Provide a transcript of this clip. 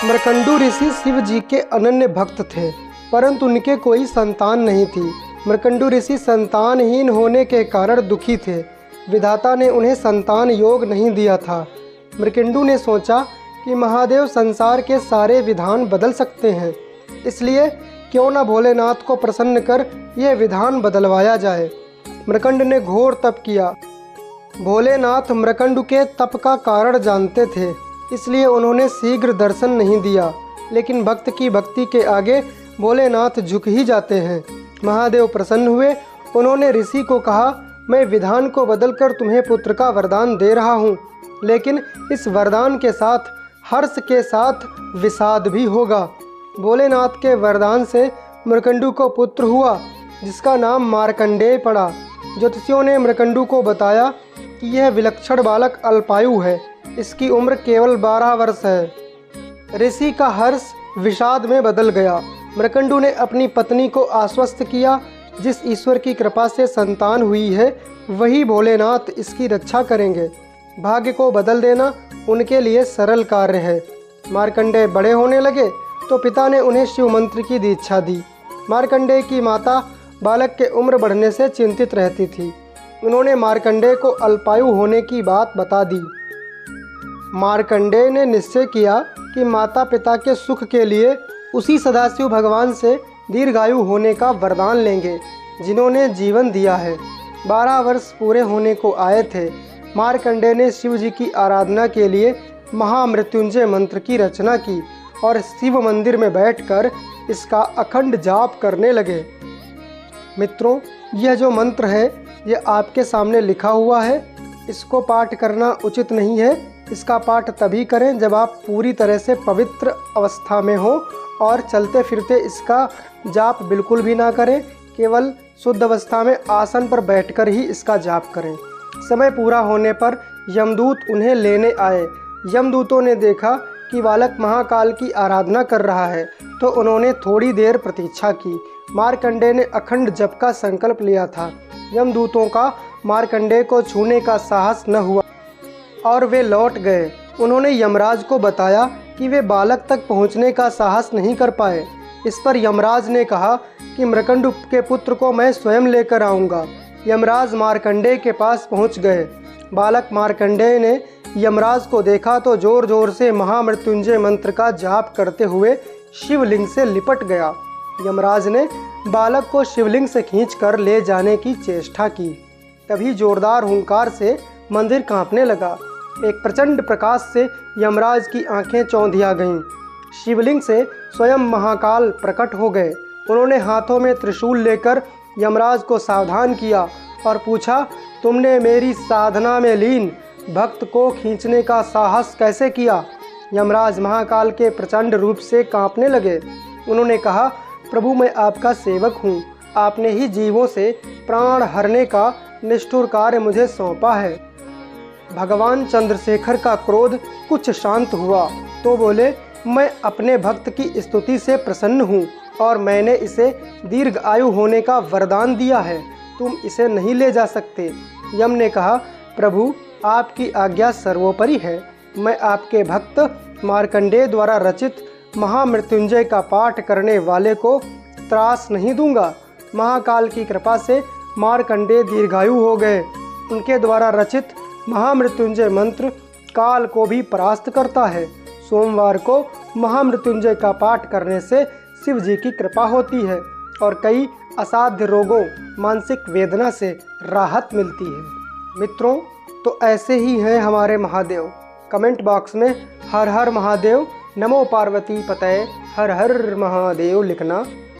मृकंडू ऋषि शिव जी के अनन्य भक्त थे, परंतु उनके कोई संतान नहीं थी। मृकंडू ऋषि संतानहीन होने के कारण दुखी थे। विधाता ने उन्हें संतान योग नहीं दिया था। मृकंडू ने सोचा कि महादेव संसार के सारे विधान बदल सकते हैं, इसलिए क्यों न भोलेनाथ को प्रसन्न कर यह विधान बदलवाया जाए। मृकंड ने घोर तप किया। भोलेनाथ मृकंडू के तप का कारण जानते थे, इसलिए उन्होंने शीघ्र दर्शन नहीं दिया। लेकिन भक्त की भक्ति के आगे भोलेनाथ झुक ही जाते हैं। महादेव प्रसन्न हुए। उन्होंने ऋषि को कहा, मैं विधान को बदलकर तुम्हें पुत्र का वरदान दे रहा हूँ, लेकिन इस वरदान के साथ हर्ष के साथ विषाद भी होगा। भोलेनाथ के वरदान से मृकंडू को पुत्र हुआ, जिसका नाम मार्कंडेय पड़ा। ज्योतिषियों ने मृकंडू को बताया कि यह विलक्षण बालक अल्पायु है, इसकी उम्र केवल 12 वर्ष है। ऋषि का हर्ष विषाद में बदल गया। मृकंडू ने अपनी पत्नी को आश्वस्त किया, जिस ईश्वर की कृपा से संतान हुई है वही भोलेनाथ इसकी रक्षा करेंगे। भाग्य को बदल देना उनके लिए सरल कार्य है। मार्कंडेय बड़े होने लगे तो पिता ने उन्हें शिव मंत्र की दीक्षा दी। मार्कंडेय की माता बालक के उम्र बढ़ने से चिंतित रहती थी। उन्होंने मार्कंडेय को अल्पायु होने की बात बता दी। मार्कंडेय ने निश्चय किया कि माता पिता के सुख के लिए उसी सदाशिव भगवान से दीर्घायु होने का वरदान लेंगे, जिन्होंने जीवन दिया है। 12 वर्ष पूरे होने को आए थे। मार्कंडेय ने शिव जी की आराधना के लिए महामृत्युंजय मंत्र की रचना की और शिव मंदिर में बैठकर इसका अखंड जाप करने लगे। मित्रों, यह जो मंत्र है यह आपके सामने लिखा हुआ है। इसको पाठ करना उचित नहीं है। इसका पाठ तभी करें जब आप पूरी तरह से पवित्र अवस्था में हो, और चलते फिरते इसका जाप बिल्कुल भी ना करें। केवल शुद्ध अवस्था में आसन पर बैठकर ही इसका जाप करें। समय पूरा होने पर यमदूत उन्हें लेने आए। यमदूतों ने देखा कि बालक महाकाल की आराधना कर रहा है, तो उन्होंने थोड़ी देर प्रतीक्षा की। मार्कंडेय ने अखंड जप का संकल्प लिया था। यमदूतों का मार्कंडेय को छूने का साहस न हुआ और वे लौट गए। उन्होंने यमराज को बताया कि वे बालक तक पहुंचने का साहस नहीं कर पाए। इस पर यमराज ने कहा कि मृकंडू के पुत्र को मैं स्वयं लेकर आऊँगा। यमराज मार्कंडेय के पास पहुंच गए। बालक मार्कंडेय ने यमराज को देखा तो जोर जोर से महामृत्युंजय मंत्र का जाप करते हुए शिवलिंग से लिपट गया। यमराज ने बालक को शिवलिंग से खींचकर ले जाने की चेष्टा की। तभी जोरदार हुंकार से मंदिर कांपने लगा। एक प्रचंड प्रकाश से यमराज की आंखें चौंधिया गईं। शिवलिंग से स्वयं महाकाल प्रकट हो गए। उन्होंने हाथों में त्रिशूल लेकर यमराज को सावधान किया और पूछा, तुमने मेरी साधना में लीन भक्त को खींचने का साहस कैसे किया? यमराज महाकाल के प्रचंड रूप से कांपने लगे। उन्होंने कहा, प्रभु, मैं आपका सेवक हूँ। आपने ही जीवों से प्राण हरने का निष्ठुर कार्य मुझे सौंपा है। भगवान चंद्रशेखर का क्रोध कुछ शांत हुआ तो बोले, मैं अपने भक्त की स्तुति से प्रसन्न हूँ और मैंने इसे दीर्घ आयु होने का वरदान दिया है। तुम इसे नहीं ले जा सकते। यम ने कहा, प्रभु, आपकी आज्ञा सर्वोपरि है। मैं आपके भक्त मार्कंडेय द्वारा रचित महामृत्युंजय का पाठ करने वाले को त्रास नहीं दूंगा। महाकाल की कृपा से मार्कंडेय दीर्घायु हो गए। उनके द्वारा रचित महामृत्युंजय मंत्र काल को भी परास्त करता है। सोमवार को महामृत्युंजय का पाठ करने से शिव जी की कृपा होती है और कई असाध्य रोगों, मानसिक वेदना से राहत मिलती है। मित्रों, तो ऐसे ही हैं हमारे महादेव। कमेंट बॉक्स में हर हर महादेव, नमो पार्वती पतये, हर हर महादेव लिखना।